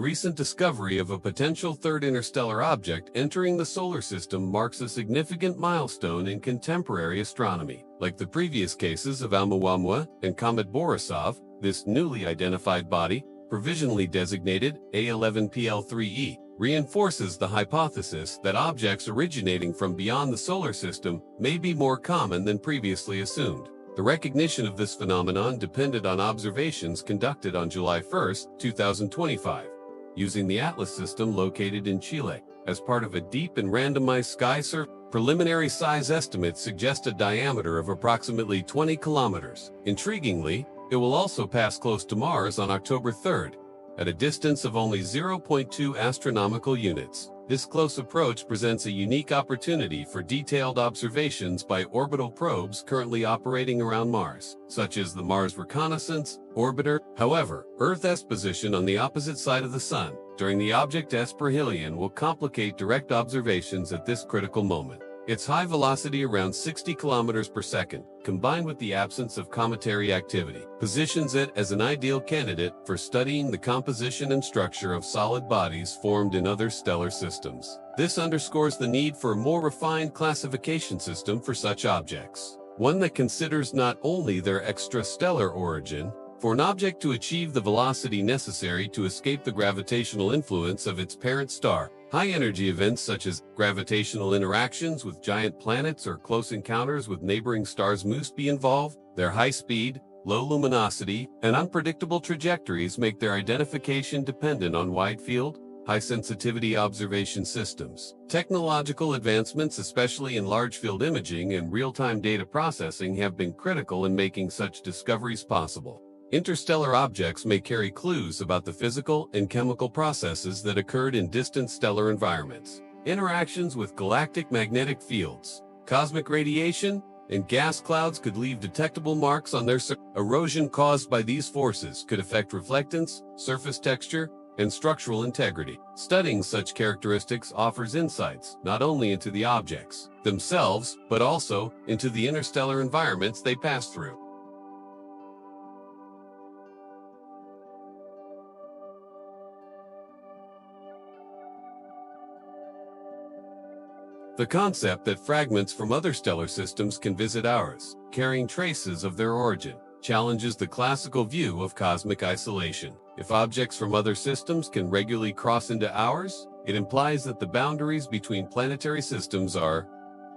recent discovery of a potential third interstellar object entering the solar system marks a significant milestone in contemporary astronomy. Like the previous cases of ʻOumuamua and comet Borisov, this newly identified body, provisionally designated A11 PL3e, reinforces the hypothesis that objects originating from beyond the solar system may be more common than previously assumed. The recognition of this phenomenon depended on observations conducted on July 1, 2025, using the Atlas system located in Chile. As part of a deep and randomized sky survey, preliminary size estimates suggest a diameter of approximately 20 kilometers. Intriguingly, it will also pass close to Mars on October 3rd, at a distance of only 0.2 astronomical units. This close approach presents a unique opportunity for detailed observations by orbital probes currently operating around Mars, such as the Mars Reconnaissance Orbiter. However, Earth's position on the opposite side of the Sun during the object's perihelion will complicate direct observations at this critical moment. Its high velocity, around 60 kilometers per second, combined with the absence of cometary activity, positions it as an ideal candidate for studying the composition and structure of solid bodies formed in other stellar systems. This underscores the need for a more refined classification system for such objects, one that considers not only their extrastellar origin. For an object to achieve the velocity necessary to escape the gravitational influence of its parent star, high-energy events such as gravitational interactions with giant planets or close encounters with neighboring stars must be involved. Their high speed, low luminosity, and unpredictable trajectories make their identification dependent on wide-field, high-sensitivity observation systems. Technological advancements, especially in large-field imaging and real-time data processing, have been critical in making such discoveries possible. Interstellar objects may carry clues about the physical and chemical processes that occurred in distant stellar environments. Interactions with galactic magnetic fields, cosmic radiation, and gas clouds could leave detectable marks on their surface. Erosion caused by these forces could affect reflectance, surface texture, and structural integrity. Studying such characteristics offers insights not only into the objects themselves, but also into the interstellar environments they pass through. The concept that fragments from other stellar systems can visit ours, carrying traces of their origin, challenges the classical view of cosmic isolation. If objects from other systems can regularly cross into ours, it implies that the boundaries between planetary systems are,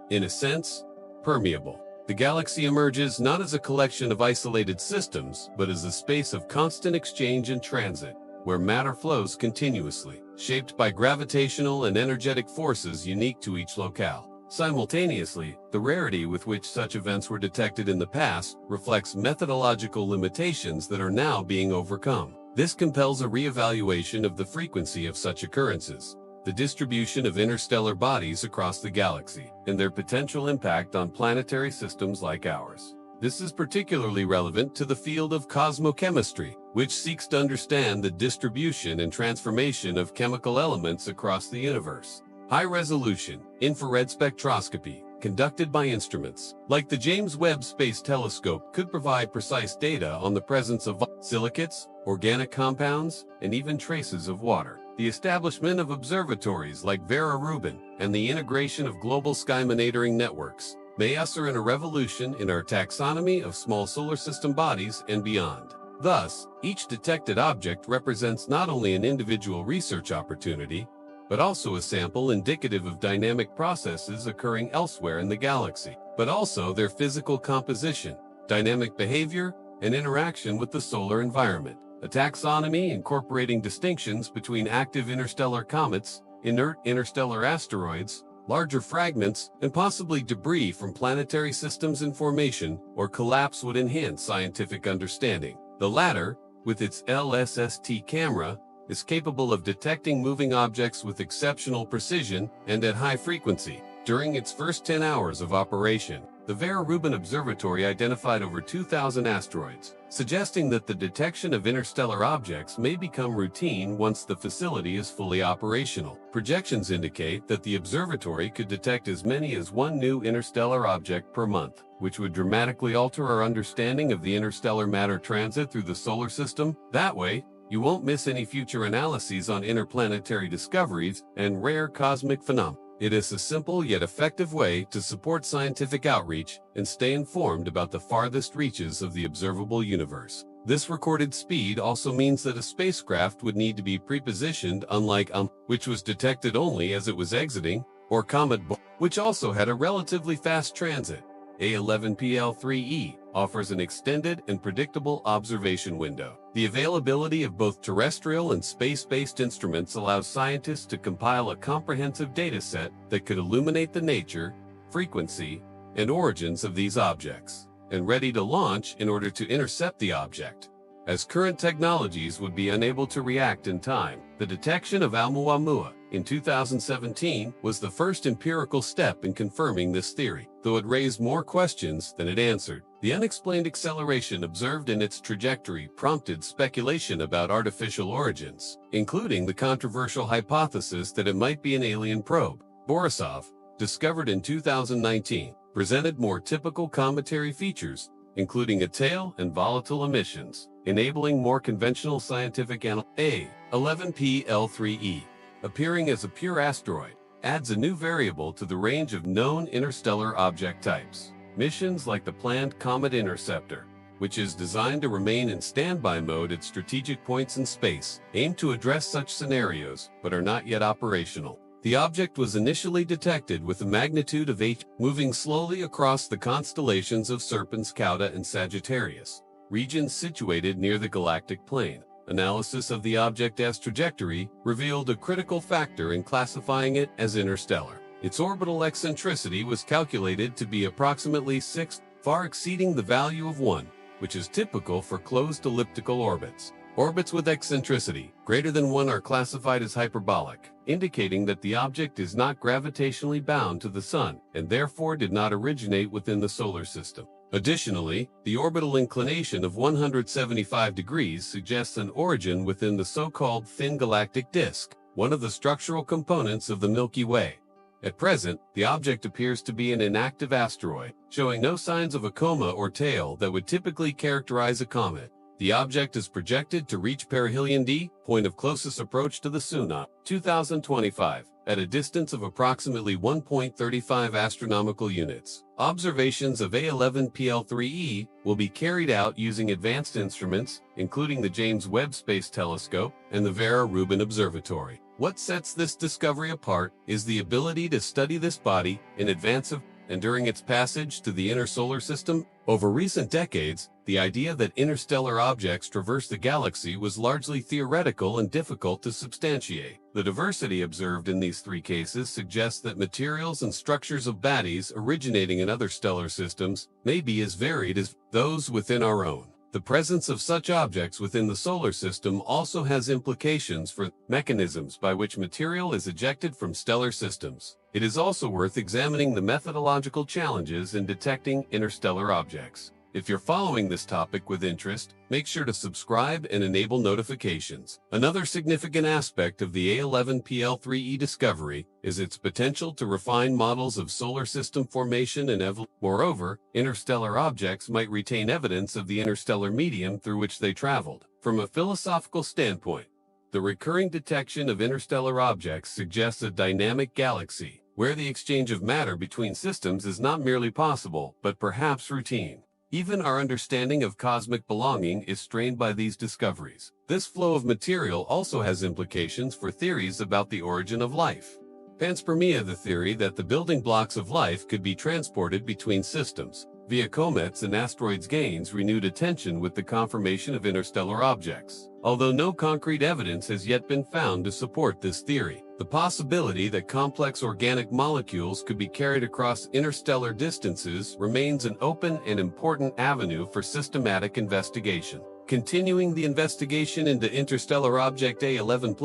in a sense, permeable. The galaxy emerges not as a collection of isolated systems, but as a space of constant exchange and transit, where matter flows continuously, shaped by gravitational and energetic forces unique to each locale. Simultaneously, the rarity with which such events were detected in the past reflects methodological limitations that are now being overcome. This compels a reevaluation of the frequency of such occurrences, the distribution of interstellar bodies across the galaxy, and their potential impact on planetary systems like ours. This is particularly relevant to the field of cosmochemistry, which seeks to understand the distribution and transformation of chemical elements across the universe. High-resolution, infrared spectroscopy, conducted by instruments like the James Webb Space Telescope, could provide precise data on the presence of silicates, organic compounds, and even traces of water. The establishment of observatories like Vera, Rubin, and the integration of global sky monitoring networks may usher in a revolution in our taxonomy of small solar system bodies and beyond. Thus, each detected object represents not only an individual research opportunity, but also a sample indicative of dynamic processes occurring elsewhere in the galaxy, but also their physical composition, dynamic behavior, and interaction with the solar environment. A taxonomy incorporating distinctions between active interstellar comets, inert interstellar asteroids, larger fragments, and possibly debris from planetary systems in formation or collapse would enhance scientific understanding. The latter, with its LSST camera, is capable of detecting moving objects with exceptional precision and at high frequency. During its first 10 hours of operation, the Vera Rubin Observatory identified over 2,000 asteroids, suggesting that the detection of interstellar objects may become routine once the facility is fully operational. Projections indicate that the observatory could detect as many as one new interstellar object per month, which would dramatically alter our understanding of the interstellar matter transit through the solar system. That way, You won't miss any future analyses on interplanetary discoveries and rare cosmic phenomena. It is a simple yet effective way to support scientific outreach and stay informed about the farthest reaches of the observable universe. This recorded speed also means that a spacecraft would need to be prepositioned, unlike which was detected only as it was exiting, or comet which also had a relatively fast transit. A11 PL3e offers an extended and predictable observation window. The availability of both terrestrial and space-based instruments allows scientists to compile a comprehensive data set that could illuminate the nature, frequency, and origins of these objects, and ready to launch in order to intercept the object. As current technologies would be unable to react in time, the detection of ʻOumuamua in 2017 was the first empirical step in confirming this theory, though it raised more questions than it answered. The unexplained acceleration observed in its trajectory prompted speculation about artificial origins, including the controversial hypothesis that it might be an alien probe. Borisov, discovered in 2019, presented more typical cometary features, including a tail and volatile emissions, enabling more conventional scientific analysis. A11 PL3e, appearing as a pure asteroid, adds a new variable to the range of known interstellar object types. Missions like the planned Comet Interceptor, which is designed to remain in standby mode at strategic points in space, aim to address such scenarios, but are not yet operational. The object was initially detected with a magnitude of 8, moving slowly across the constellations of Serpens Cauda and Sagittarius, regions situated near the galactic plane. Analysis of the object's trajectory revealed a critical factor in classifying it as interstellar. Its orbital eccentricity was calculated to be approximately 6, far exceeding the value of 1, which is typical for closed elliptical orbits. Orbits with eccentricity greater than 1 are classified as hyperbolic, indicating that the object is not gravitationally bound to the Sun and therefore did not originate within the solar system. Additionally, the orbital inclination of 175 degrees suggests an origin within the so-called thin galactic disk, one of the structural components of the Milky Way. At present, the object appears to be an inactive asteroid, showing no signs of a coma or tail that would typically characterize a comet. The object is projected to reach perihelion D, point of closest approach to the Sun, 2025, at a distance of approximately 1.35 astronomical units. Observations of A11 PL3e will be carried out using advanced instruments, including the James Webb Space Telescope and the Vera Rubin Observatory. What sets this discovery apart is the ability to study this body in advance of and during its passage to the inner solar system. Over recent decades, the idea that interstellar objects traverse the galaxy was largely theoretical and difficult to substantiate. The diversity observed in these 3 cases suggests that materials and structures of bodies originating in other stellar systems may be as varied as those within our own. The presence of such objects within the solar system also has implications for mechanisms by which material is ejected from stellar systems. It is also worth examining the methodological challenges in detecting interstellar objects. If you're following this topic with interest, make sure to subscribe and enable notifications. Another significant aspect of the A11 PL3e discovery is its potential to refine models of solar system formation and evolution. Moreover, interstellar objects might retain evidence of the interstellar medium through which they traveled. From a philosophical standpoint, the recurring detection of interstellar objects suggests a dynamic galaxy, where the exchange of matter between systems is not merely possible, but perhaps routine. Even our understanding of cosmic belonging is strained by these discoveries. This flow of material also has implications for theories about the origin of life. Panspermia, the theory that the building blocks of life could be transported between systems via comets and asteroids, gains renewed attention with the confirmation of interstellar objects. Although no concrete evidence has yet been found to support this theory, the possibility that complex organic molecules could be carried across interstellar distances remains an open and important avenue for systematic investigation. Continuing the investigation into interstellar object A11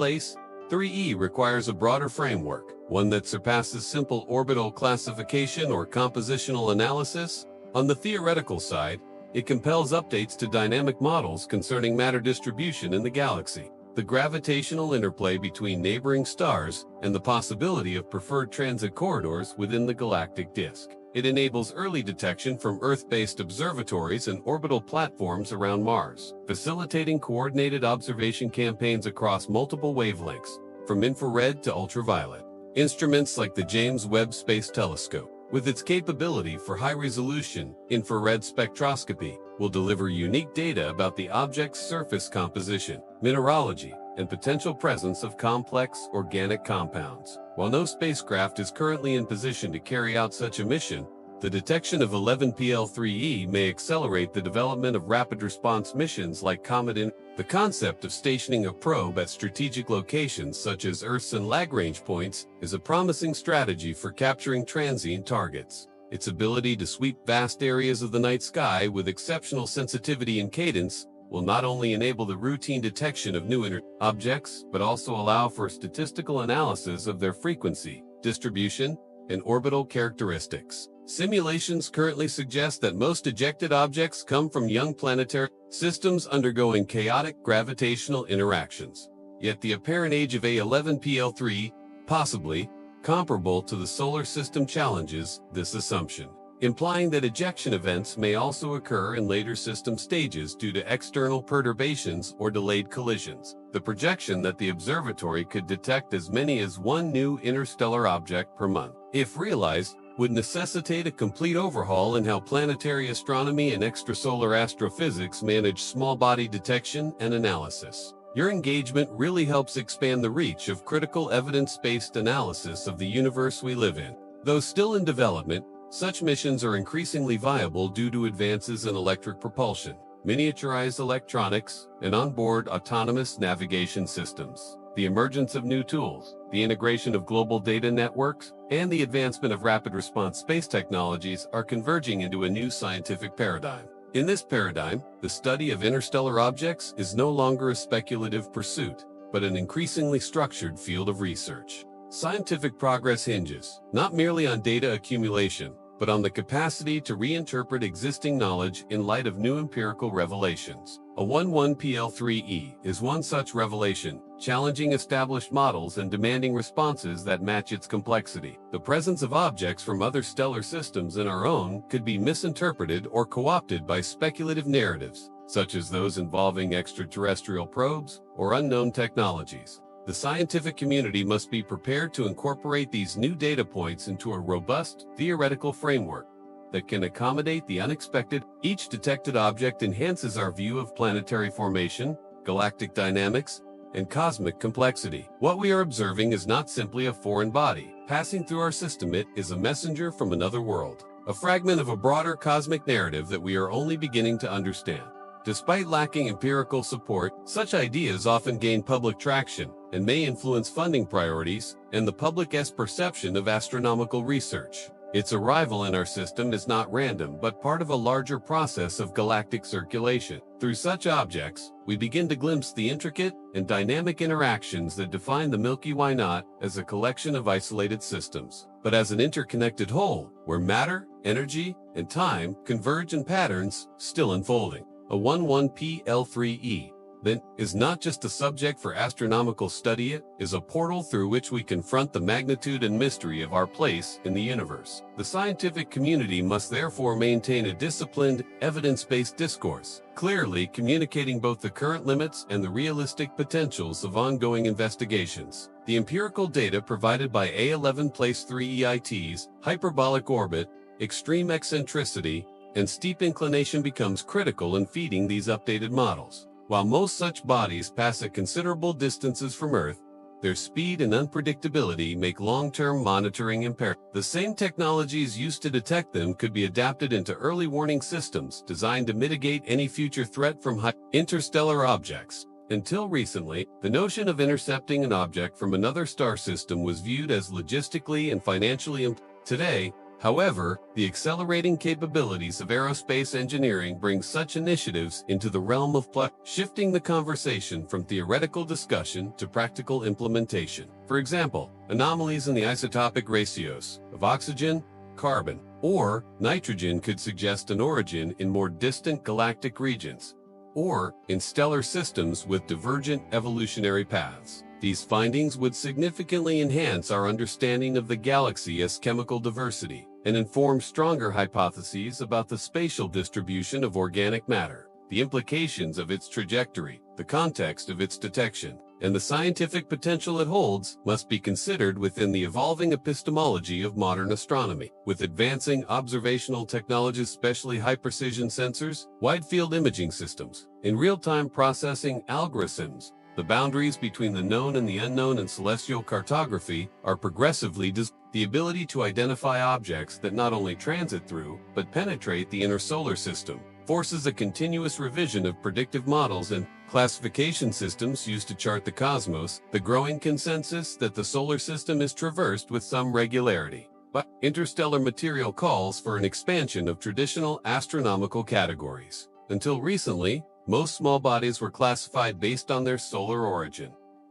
PL3e requires a broader framework, one that surpasses simple orbital classification or compositional analysis. On the theoretical side, it compels updates to dynamic models concerning matter distribution in the galaxy, the gravitational interplay between neighboring stars, and the possibility of preferred transit corridors within the galactic disk. It enables early detection from Earth-based observatories and orbital platforms around Mars, facilitating coordinated observation campaigns across multiple wavelengths, from infrared to ultraviolet. Instruments like the James Webb Space Telescope, with its capability for high-resolution infrared spectroscopy, will deliver unique data about the object's surface composition, mineralogy, and potential presence of complex organic compounds. While no spacecraft is currently in position to carry out such a mission, the detection of A11 PL3e may accelerate the development of rapid response missions like COMET. The concept of stationing a probe at strategic locations such as Earth's and Lagrange points is a promising strategy for capturing transient targets. Its ability to sweep vast areas of the night sky with exceptional sensitivity and cadence will not only enable the routine detection of new objects, but also allow for statistical analysis of their frequency, distribution, and orbital characteristics. Simulations currently suggest that most ejected objects come from young planetary systems undergoing chaotic gravitational interactions. Yet the apparent age of A11 PL3, possibly comparable to the solar system, challenges this assumption, implying that ejection events may also occur in later system stages due to external perturbations or delayed collisions. The projection that the observatory could detect as many as one new interstellar object per month, if realized, would necessitate a complete overhaul in how planetary astronomy and extrasolar astrophysics manage small body detection and analysis. Your engagement really helps expand the reach of critical evidence-based analysis of the universe we live in. Though still in development, such missions are increasingly viable due to advances in electric propulsion, miniaturized electronics, and onboard autonomous navigation systems. The emergence of new tools, the integration of global data networks, and the advancement of rapid response space technologies are converging into a new scientific paradigm. In this paradigm, the study of interstellar objects is no longer a speculative pursuit, but an increasingly structured field of research. Scientific progress hinges not merely on data accumulation, but on the capacity to reinterpret existing knowledge in light of new empirical revelations. A11 PL3e is one such revelation, challenging established models and demanding responses that match its complexity. The presence of objects from other stellar systems in our own could be misinterpreted or co-opted by speculative narratives, such as those involving extraterrestrial probes or unknown technologies. The scientific community must be prepared to incorporate these new data points into a robust, theoretical framework that can accommodate the unexpected. Each detected object enhances our view of planetary formation, galactic dynamics, and cosmic complexity. What we are observing is not simply a foreign body passing through our system. It is a messenger from another world, a fragment of a broader cosmic narrative that we are only beginning to understand. Despite lacking empirical support, such ideas often gain public traction and may influence funding priorities and the public's perception of astronomical research. Its arrival in our system is not random but part of a larger process of galactic circulation. Through such objects, we begin to glimpse the intricate and dynamic interactions that define the Milky Way, not as a collection of isolated systems, but as an interconnected whole, where matter, energy, and time converge in patterns still unfolding. A11 PL3e, then, is not just a subject for astronomical study. It is a portal through which we confront the magnitude and mystery of our place in the universe. The scientific community must therefore maintain a disciplined, evidence-based discourse, clearly communicating both the current limits and the realistic potentials of ongoing investigations. The empirical data provided by A11 PL3e's hyperbolic orbit, extreme eccentricity, and steep inclination becomes critical in feeding these updated models. While most such bodies pass at considerable distances from Earth, their speed and unpredictability make long-term monitoring imperative. The same technologies used to detect them could be adapted into early warning systems designed to mitigate any future threat from interstellar objects. Until recently, the notion of intercepting an object from another star system was viewed as logistically and financially Today, however, the accelerating capabilities of aerospace engineering bring such initiatives into the realm of shifting the conversation from theoretical discussion to practical implementation. For example, anomalies in the isotopic ratios of oxygen, carbon, or nitrogen could suggest an origin in more distant galactic regions, or in stellar systems with divergent evolutionary paths. These findings would significantly enhance our understanding of the galaxy as chemical diversity and inform stronger hypotheses about the spatial distribution of organic matter, the implications of its trajectory, the context of its detection, and the scientific potential it holds must be considered within the evolving epistemology of modern astronomy. With advancing observational technologies, especially high-precision sensors, wide-field imaging systems, and real-time processing algorithms, the boundaries between the known and the unknown in celestial cartography are progressively the ability to identify objects that not only transit through, but penetrate the inner solar system, forces a continuous revision of predictive models and classification systems used to chart the cosmos, the growing consensus that the solar system is traversed with some regularity. But interstellar material calls for an expansion of traditional astronomical categories. Until recently, most small bodies were classified based on their solar origin.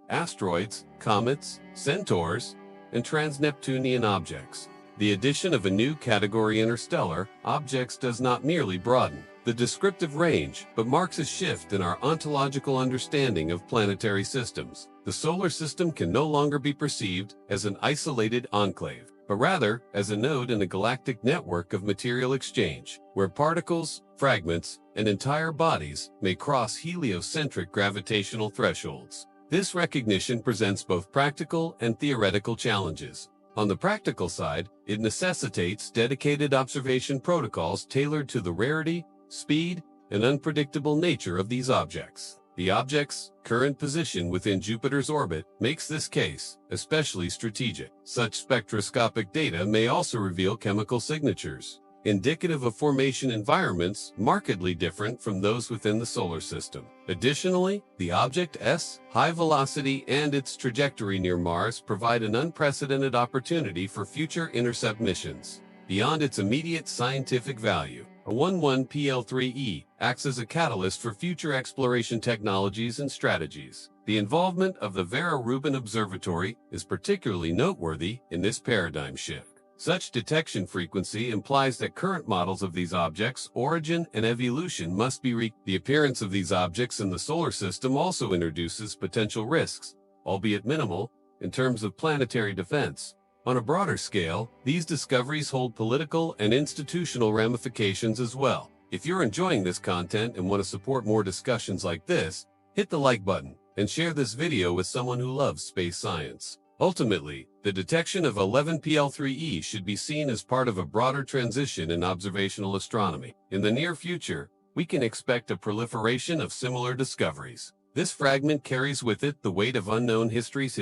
Asteroids, comets, centaurs, and trans-Neptunian objects. The addition of a new category, interstellar objects, does not merely broaden the descriptive range, but marks a shift in our ontological understanding of planetary systems. The solar system can no longer be perceived as an isolated enclave, but rather as a node in a galactic network of material exchange, where particles, fragments, and entire bodies may cross heliocentric gravitational thresholds. This recognition presents both practical and theoretical challenges. On the practical side, it necessitates dedicated observation protocols tailored to the rarity, speed, and unpredictable nature of these objects. The object's current position within Jupiter's orbit makes this case especially strategic. Such spectroscopic data may also reveal chemical signatures, indicative of formation environments markedly different from those within the solar system. Additionally, the object's high velocity and its trajectory near Mars provide an unprecedented opportunity for future intercept missions. Beyond its immediate scientific value, A11 PL3e acts as a catalyst for future exploration technologies and strategies. The involvement of the Vera Rubin Observatory is particularly noteworthy in this paradigm shift. Such detection frequency implies that current models of these objects' origin and evolution must be The appearance of these objects in the solar system also introduces potential risks, albeit minimal, in terms of planetary defense. On a broader scale, these discoveries hold political and institutional ramifications as well. If you're enjoying this content and want to support more discussions like this, hit the like button and share this video with someone who loves space science. Ultimately, the detection of A11 PL3e should be seen as part of a broader transition in observational astronomy. In the near future, we can expect a proliferation of similar discoveries. This fragment carries with it the weight of unknown histories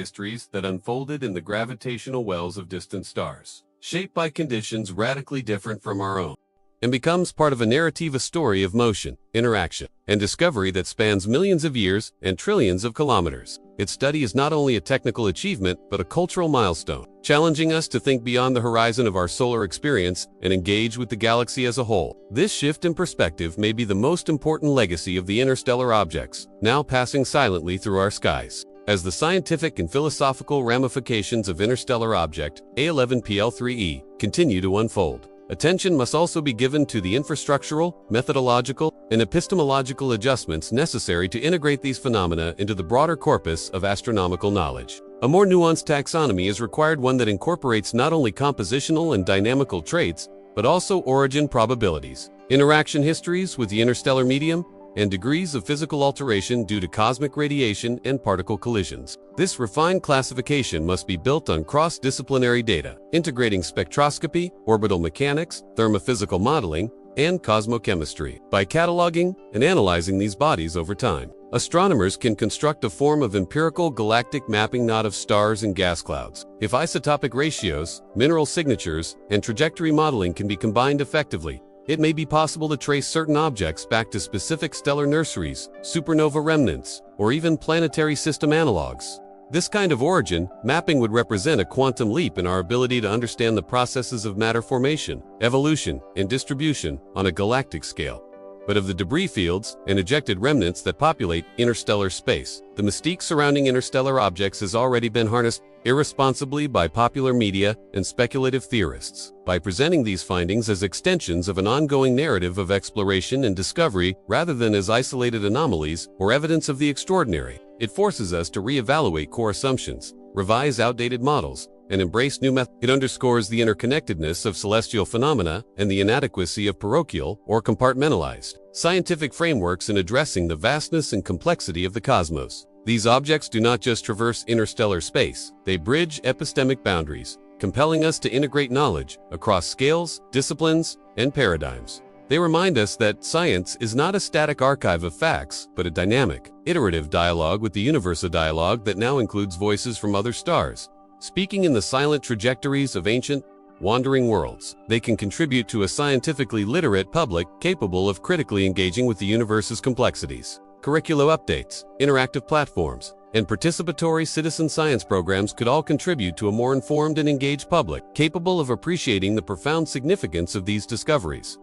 that unfolded in the gravitational wells of distant stars, shaped by conditions radically different from our own, and becomes part of a narrative, a story of motion, interaction, and discovery that spans millions of years and trillions of kilometers. Its study is not only a technical achievement, but a cultural milestone, challenging us to think beyond the horizon of our solar experience and engage with the galaxy as a whole. This shift in perspective may be the most important legacy of the interstellar objects, now passing silently through our skies. As the scientific and philosophical ramifications of interstellar object A11 PL3e continue to unfold, attention must also be given to the infrastructural, methodological, and epistemological adjustments necessary to integrate these phenomena into the broader corpus of astronomical knowledge. A more nuanced taxonomy is required, one that incorporates not only compositional and dynamical traits, but also origin probabilities, interaction histories with the interstellar medium, and degrees of physical alteration due to cosmic radiation and particle collisions. This refined classification must be built on cross-disciplinary data, integrating spectroscopy, orbital mechanics, thermophysical modeling, and cosmochemistry. By cataloging and analyzing these bodies over time, astronomers can construct a form of empirical galactic mapping, not of stars and gas clouds. If isotopic ratios, mineral signatures, and trajectory modeling can be combined effectively, it may be possible to trace certain objects back to specific stellar nurseries, supernova remnants, or even planetary system analogs. This kind of origin mapping would represent a quantum leap in our ability to understand the processes of matter formation, evolution, and distribution on a galactic scale. But of the debris fields and ejected remnants that populate interstellar space, the mystique surrounding interstellar objects has already been harnessed irresponsibly by popular media and speculative theorists. By presenting these findings as extensions of an ongoing narrative of exploration and discovery rather than as isolated anomalies or evidence of the extraordinary, it forces us to reevaluate core assumptions, revise outdated models, and embrace new methods. It underscores the interconnectedness of celestial phenomena and the inadequacy of parochial or compartmentalized scientific frameworks in addressing the vastness and complexity of the cosmos. These objects do not just traverse interstellar space, they bridge epistemic boundaries, compelling us to integrate knowledge across scales, disciplines, and paradigms. They remind us that science is not a static archive of facts, but a dynamic, iterative dialogue with the universe, a dialogue that now includes voices from other stars, speaking in the silent trajectories of ancient, wandering worlds. They can contribute to a scientifically literate public capable of critically engaging with the universe's complexities. Curricular updates, interactive platforms, and participatory citizen science programs could all contribute to a more informed and engaged public, capable of appreciating the profound significance of these discoveries.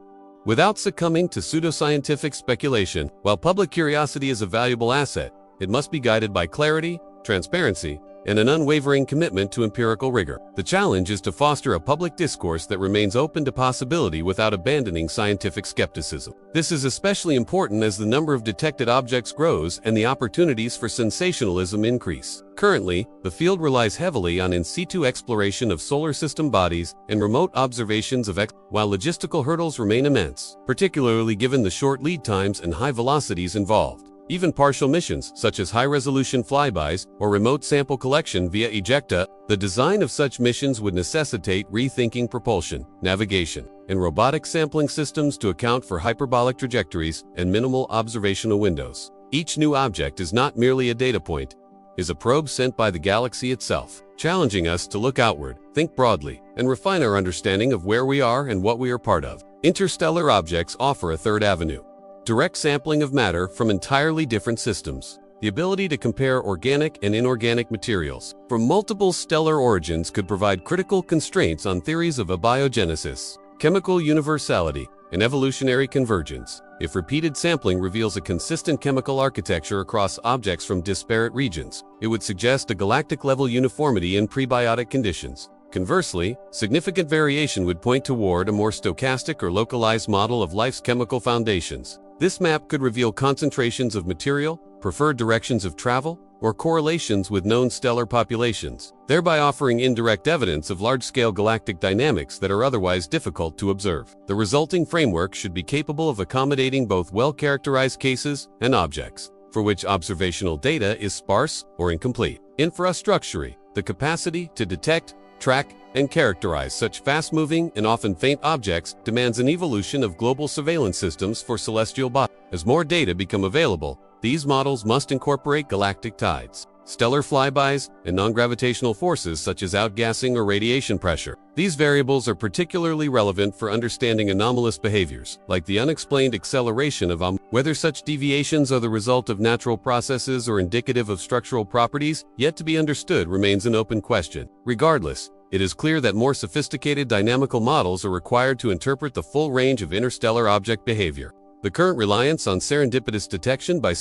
Without succumbing to pseudoscientific speculation, while public curiosity is a valuable asset, it must be guided by clarity, transparency, and an unwavering commitment to empirical rigor. The challenge is to foster a public discourse that remains open to possibility without abandoning scientific skepticism. This is especially important as the number of detected objects grows and the opportunities for sensationalism increase. Currently, the field relies heavily on in situ exploration of solar system bodies and remote observations of while logistical hurdles remain immense, particularly given the short lead times and high velocities involved. Even partial missions, such as high-resolution flybys or remote sample collection via ejecta, the design of such missions would necessitate rethinking propulsion, navigation, and robotic sampling systems to account for hyperbolic trajectories and minimal observational windows. Each new object is not merely a data point, is a probe sent by the galaxy itself, challenging us to look outward, think broadly, and refine our understanding of where we are and what we are part of. Interstellar objects offer a third avenue. Direct sampling of matter from entirely different systems. The ability to compare organic and inorganic materials from multiple stellar origins could provide critical constraints on theories of abiogenesis, chemical universality, and evolutionary convergence. If repeated sampling reveals a consistent chemical architecture across objects from disparate regions, it would suggest a galactic-level uniformity in prebiotic conditions. Conversely, significant variation would point toward a more stochastic or localized model of life's chemical foundations. This map could reveal concentrations of material, preferred directions of travel, or correlations with known stellar populations, thereby offering indirect evidence of large-scale galactic dynamics that are otherwise difficult to observe. The resulting framework should be capable of accommodating both well-characterized cases and objects, for which observational data is sparse or incomplete. Infrastructure, the capacity to detect, track, and characterize such fast-moving and often faint objects demands an evolution of global surveillance systems for celestial bodies. As more data become available, these models must incorporate galactic tides, stellar flybys, and non-gravitational forces such as outgassing or radiation pressure. These variables are particularly relevant for understanding anomalous behaviors, like the unexplained acceleration of ʻOumuamua. Whether such deviations are the result of natural processes or indicative of structural properties, yet to be understood, remains an open question. Regardless, it is clear that more sophisticated dynamical models are required to interpret the full range of interstellar object behavior. The current reliance on serendipitous detection by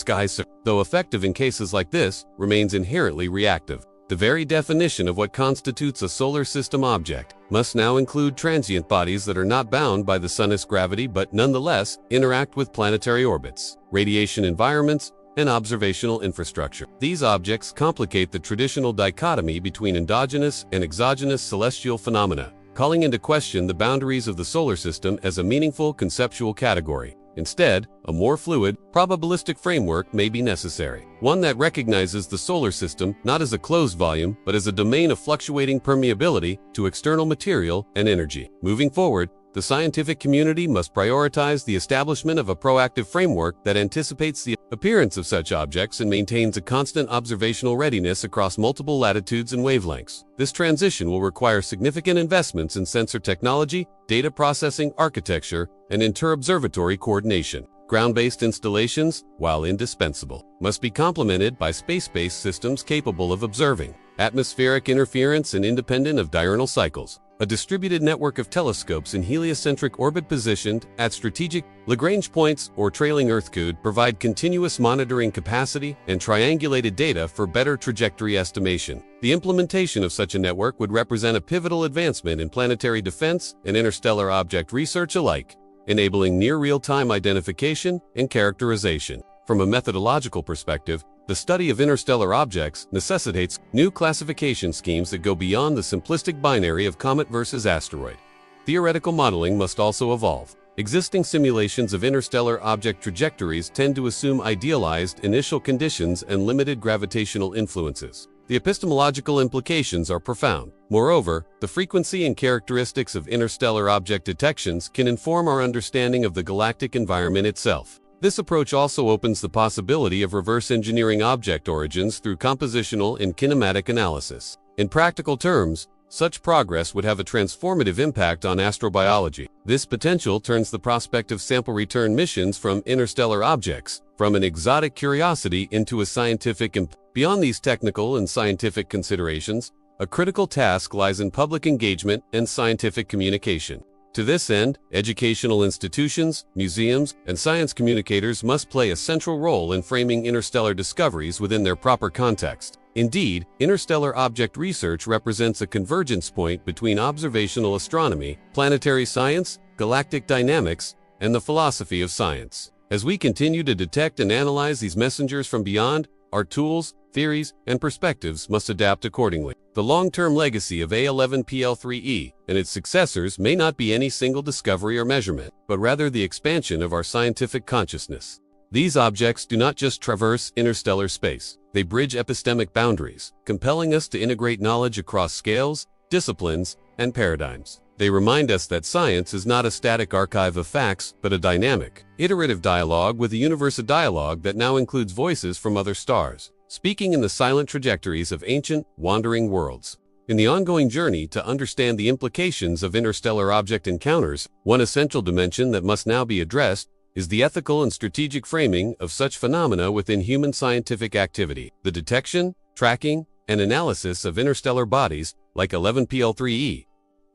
though effective in cases like this, remains inherently reactive. The very definition of what constitutes a solar system object must now include transient bodies that are not bound by the sun's gravity but nonetheless interact with planetary orbits, radiation environments, and observational infrastructure. These objects complicate the traditional dichotomy between endogenous and exogenous celestial phenomena, calling into question the boundaries of the solar system as a meaningful conceptual category. Instead, a more fluid, probabilistic framework may be necessary, one that recognizes the solar system not as a closed volume but as a domain of fluctuating permeability to external material and energy. Moving forward, the scientific community must prioritize the establishment of a proactive framework that anticipates the appearance of such objects and maintains a constant observational readiness across multiple latitudes and wavelengths. This transition will require significant investments in sensor technology, data processing architecture, and inter-observatory coordination. Ground-based installations, while indispensable, must be complemented by space-based systems capable of observing atmospheric interference and independent of diurnal cycles. A distributed network of telescopes in heliocentric orbit positioned at strategic Lagrange points or trailing Earth could provide continuous monitoring capacity and triangulated data for better trajectory estimation. The implementation of such a network would represent a pivotal advancement in planetary defense and interstellar object research alike, enabling near real-time identification and characterization. From a methodological perspective, the study of interstellar objects necessitates new classification schemes that go beyond the simplistic binary of comet versus asteroid. Theoretical modeling must also evolve. Existing simulations of interstellar object trajectories tend to assume idealized initial conditions and limited gravitational influences. The epistemological implications are profound. Moreover, the frequency and characteristics of interstellar object detections can inform our understanding of the galactic environment itself. This approach also opens the possibility of reverse engineering object origins through compositional and kinematic analysis. In practical terms, such progress would have a transformative impact on astrobiology. This potential turns the prospect of sample return missions from interstellar objects from an exotic curiosity into a scientific impact. Beyond these technical and scientific considerations, a critical task lies in public engagement and scientific communication. To this end, educational institutions, museums, and science communicators must play a central role in framing interstellar discoveries within their proper context. Indeed, interstellar object research represents a convergence point between observational astronomy, planetary science, galactic dynamics, and the philosophy of science. As we continue to detect and analyze these messengers from beyond, our tools, theories, and perspectives must adapt accordingly. The long-term legacy of A11 PL3e and its successors may not be any single discovery or measurement, but rather the expansion of our scientific consciousness. These objects do not just traverse interstellar space. They bridge epistemic boundaries, compelling us to integrate knowledge across scales, disciplines, and paradigms. They remind us that science is not a static archive of facts, but a dynamic, iterative dialogue with the universe, a dialogue that now includes voices from other stars, speaking in the silent trajectories of ancient, wandering worlds. In the ongoing journey to understand the implications of interstellar object encounters, one essential dimension that must now be addressed is the ethical and strategic framing of such phenomena within human scientific activity. The detection, tracking, and analysis of interstellar bodies, like A11 PL3e,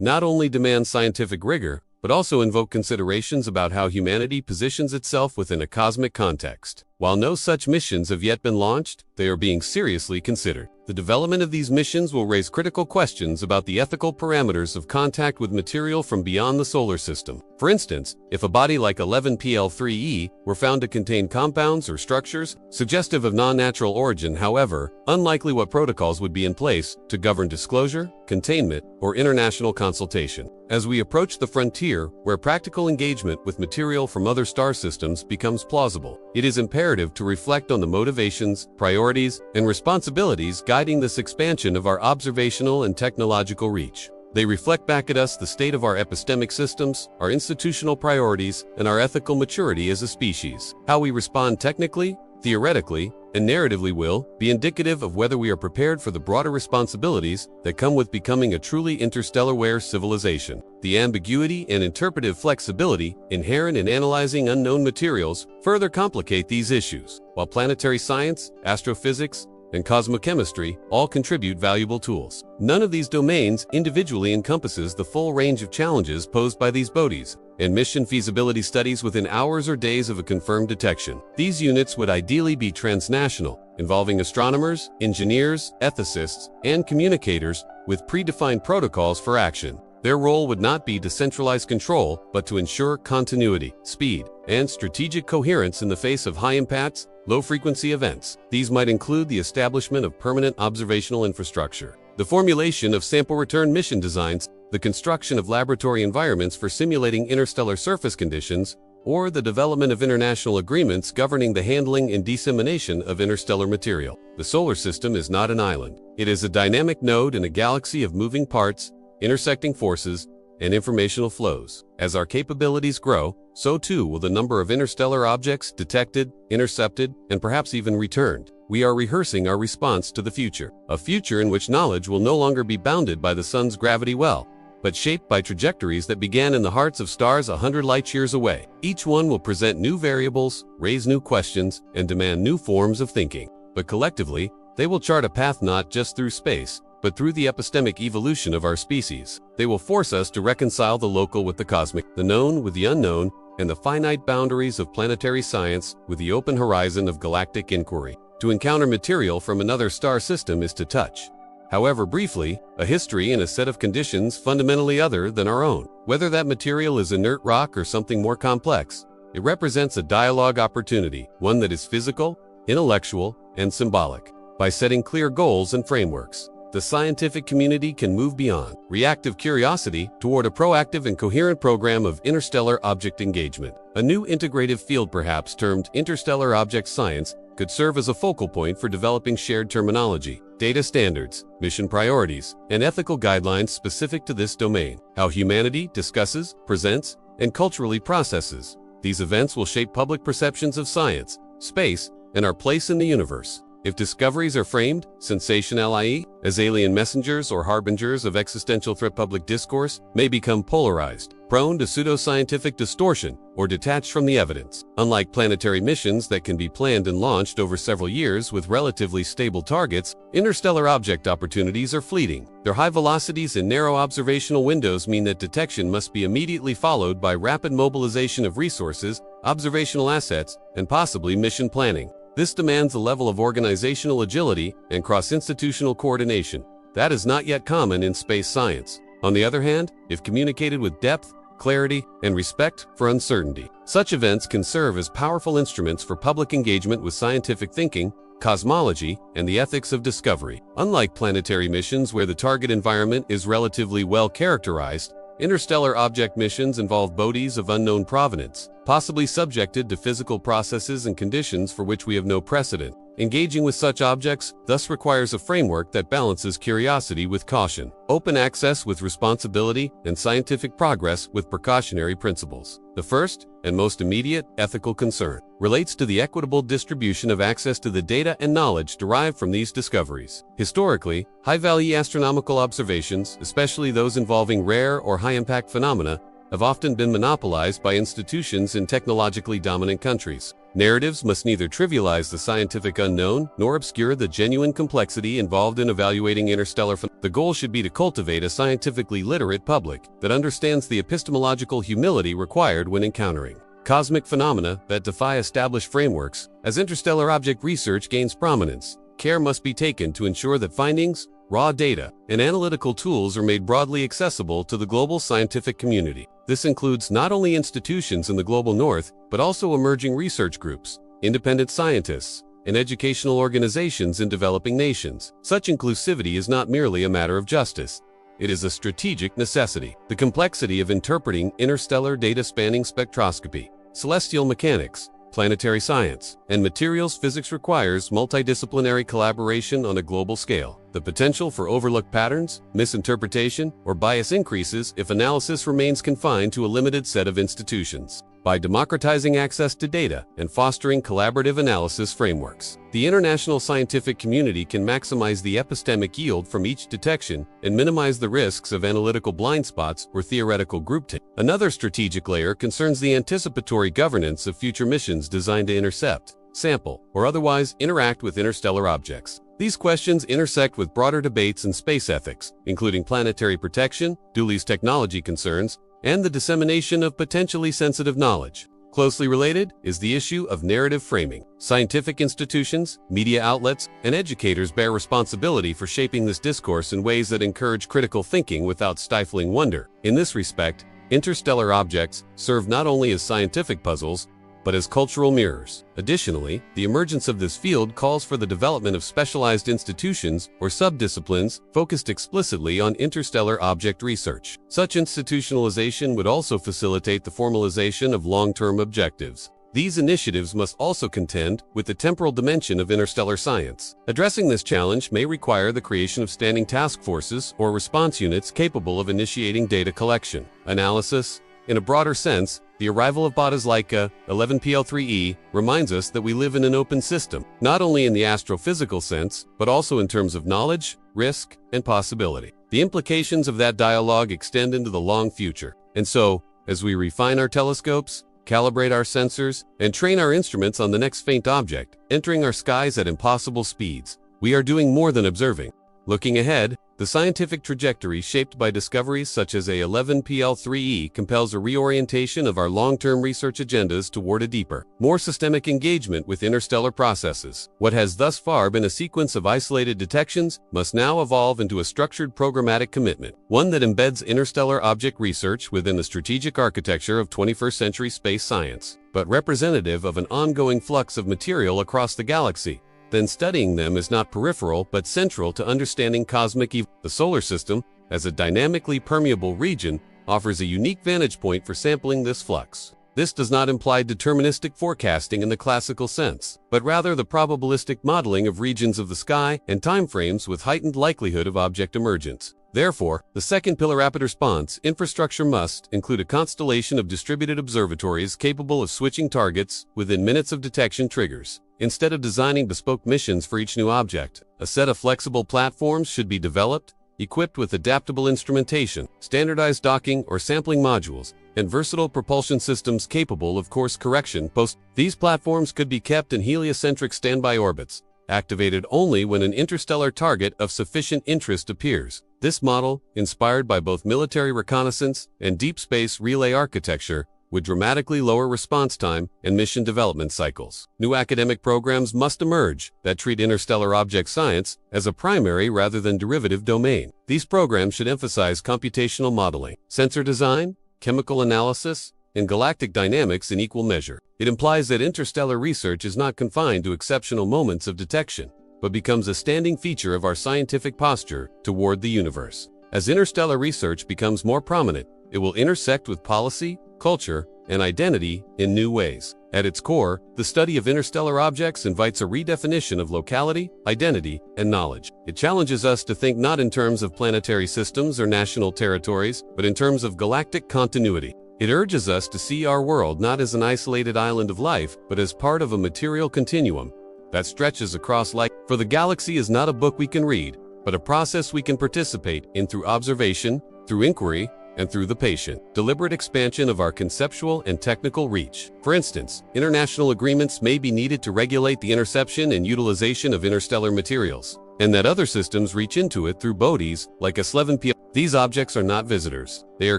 not only demand scientific rigor, but also invoke considerations about how humanity positions itself within a cosmic context. While no such missions have yet been launched, they are being seriously considered. The development of these missions will raise critical questions about the ethical parameters of contact with material from beyond the solar system. For instance, if a body like A11 PL3e were found to contain compounds or structures suggestive of non-natural origin, however, unlikely what protocols would be in place to govern disclosure, containment, or international consultation. As we approach the frontier where practical engagement with material from other star systems becomes plausible, it is imperative to reflect on the motivations, priorities, and responsibilities guiding this expansion of our observational and technological reach. They reflect back at us the state of our epistemic systems, our institutional priorities, and our ethical maturity as a species. How we respond technically, theoretically, and narratively will be indicative of whether we are prepared for the broader responsibilities that come with becoming a truly interstellar-aware civilization. The ambiguity and interpretive flexibility inherent in analyzing unknown materials further complicate these issues, while planetary science, astrophysics, and cosmochemistry all contribute valuable tools. None of these domains individually encompasses the full range of challenges posed by these bodies, and mission feasibility studies within hours or days of a confirmed detection. These units would ideally be transnational, involving astronomers, engineers, ethicists, and communicators with predefined protocols for action. Their role would not be to centralize control, but to ensure continuity, speed, and strategic coherence in the face of high-impact, low-frequency events. These might include the establishment of permanent observational infrastructure, the formulation of sample return mission designs, the construction of laboratory environments for simulating interstellar surface conditions, or the development of international agreements governing the handling and dissemination of interstellar material. The solar system is not an island. It is a dynamic node in a galaxy of moving parts, intersecting forces, and informational flows. As our capabilities grow, so too will the number of interstellar objects detected, intercepted, and perhaps even returned. We are rehearsing our response to the future, a future in which knowledge will no longer be bounded by the sun's gravity well, but shaped by trajectories that began in the hearts of stars 100 light-years away. Each one will present new variables, raise new questions, and demand new forms of thinking. But collectively, they will chart a path not just through space, but through the epistemic evolution of our species. They will force us to reconcile the local with the cosmic, the known with the unknown, and the finite boundaries of planetary science with the open horizon of galactic inquiry. To encounter material from another star system is to touch, however briefly, a history and a set of conditions fundamentally other than our own. Whether that material is inert rock or something more complex, It represents a dialogue opportunity, one that is physical, intellectual, and symbolic. By setting clear goals and frameworks, the scientific community can move beyond reactive curiosity toward a proactive and coherent program of interstellar object engagement. A new integrative field, perhaps termed interstellar object science, could serve as a focal point for developing shared terminology, data standards, mission priorities, and ethical guidelines specific to this domain. How humanity discusses, presents, and culturally processes these events will shape public perceptions of science, space, and our place in the universe. If discoveries are framed, sensationally, as alien messengers or harbingers of existential threat, public discourse may become polarized, prone to pseudoscientific distortion, or detached from the evidence. Unlike planetary missions that can be planned and launched over several years with relatively stable targets, interstellar object opportunities are fleeting. Their high velocities and narrow observational windows mean that detection must be immediately followed by rapid mobilization of resources, observational assets, and possibly mission planning. This demands a level of organizational agility and cross-institutional coordination that is not yet common in space science. On the other hand, if communicated with depth, clarity, and respect for uncertainty, such events can serve as powerful instruments for public engagement with scientific thinking, cosmology, and the ethics of discovery. Unlike planetary missions where the target environment is relatively well characterized, interstellar object missions involve bodies of unknown provenance, possibly subjected to physical processes and conditions for which we have no precedent. Engaging with such objects thus requires a framework that balances curiosity with caution, open access with responsibility, and scientific progress with precautionary principles. The first, and most immediate, ethical concern relates to the equitable distribution of access to the data and knowledge derived from these discoveries. Historically, high-value astronomical observations, especially those involving rare or high-impact phenomena, have often been monopolized by institutions in technologically dominant countries. Narratives must neither trivialize the scientific unknown nor obscure the genuine complexity involved in evaluating interstellar phenomena. The goal should be to cultivate a scientifically literate public that understands the epistemological humility required when encountering cosmic phenomena that defy established frameworks. As interstellar object research gains prominence, care must be taken to ensure that findings, raw data, and analytical tools are made broadly accessible to the global scientific community. This includes not only institutions in the global north, but also emerging research groups, independent scientists, and educational organizations in developing nations. Such inclusivity is not merely a matter of justice. It is a strategic necessity. The complexity of interpreting interstellar data spanning spectroscopy, celestial mechanics, planetary science, and materials physics requires multidisciplinary collaboration on a global scale. The potential for overlooked patterns, misinterpretation, or bias increases if analysis remains confined to a limited set of institutions. By democratizing access to data and fostering collaborative analysis frameworks, the international scientific community can maximize the epistemic yield from each detection and minimize the risks of analytical blind spots or theoretical groupthink. Another strategic layer concerns the anticipatory governance of future missions designed to intercept, sample, or otherwise interact with interstellar objects. These questions intersect with broader debates in space ethics, including planetary protection, dual-use technology concerns, and the dissemination of potentially sensitive knowledge. Closely related is the issue of narrative framing. Scientific institutions, media outlets, and educators bear responsibility for shaping this discourse in ways that encourage critical thinking without stifling wonder. In this respect, interstellar objects serve not only as scientific puzzles, but as cultural mirrors. Additionally, the emergence of this field calls for the development of specialized institutions or subdisciplines focused explicitly on interstellar object research. Such institutionalization would also facilitate the formalization of long-term objectives. These initiatives must also contend with the temporal dimension of interstellar science. Addressing this challenge may require the creation of standing task forces or response units capable of initiating data collection, analysis. In a broader sense, the arrival of bodies like A11 PL3e reminds us that we live in an open system, not only in the astrophysical sense, but also in terms of knowledge, risk, and possibility. The implications of that dialogue extend into the long future. And so, as we refine our telescopes, calibrate our sensors, and train our instruments on the next faint object, entering our skies at impossible speeds, we are doing more than observing. Looking ahead, The scientific trajectory shaped by discoveries such as A11 PL3e compels a reorientation of our long-term research agendas toward a deeper, more systemic engagement with interstellar processes. What has thus far been a sequence of isolated detections must now evolve into a structured programmatic commitment, one that embeds interstellar object research within the strategic architecture of 21st century space science, but representative of an ongoing flux of material across the galaxy. Then studying them is not peripheral but central to understanding cosmic evolution. The solar system, as a dynamically permeable region, offers a unique vantage point for sampling this flux. This does not imply deterministic forecasting in the classical sense, but rather the probabilistic modeling of regions of the sky and timeframes with heightened likelihood of object emergence. Therefore, the second pillar rapid response infrastructure must include a constellation of distributed observatories capable of switching targets within minutes of detection triggers. Instead of designing bespoke missions for each new object, a set of flexible platforms should be developed, equipped with adaptable instrumentation, standardized docking or sampling modules, and versatile propulsion systems capable of course correction. These platforms could be kept in heliocentric standby orbits, activated only when an interstellar target of sufficient interest appears. This model, inspired by both military reconnaissance and deep space relay architecture, would dramatically lower response time and mission development cycles. New academic programs must emerge that treat interstellar object science as a primary rather than derivative domain. These programs should emphasize computational modeling, sensor design, chemical analysis, and galactic dynamics in equal measure. It implies that interstellar research is not confined to exceptional moments of detection, but becomes a standing feature of our scientific posture toward the universe. As interstellar research becomes more prominent, it will intersect with policy, culture, and identity in new ways. At its core, the study of interstellar objects invites a redefinition of locality, identity, and knowledge. It challenges us to think not in terms of planetary systems or national territories, but in terms of galactic continuity. It urges us to see our world not as an isolated island of life, but as part of a material continuum that stretches across life. For the galaxy is not a book we can read, but a process we can participate in through observation, through inquiry, and through the patient, deliberate expansion of our conceptual and technical reach. For instance, international agreements may be needed to regulate the interception and utilization of interstellar materials, and that other systems reach into it through bodies like A11 PL3e. These objects are not visitors. They are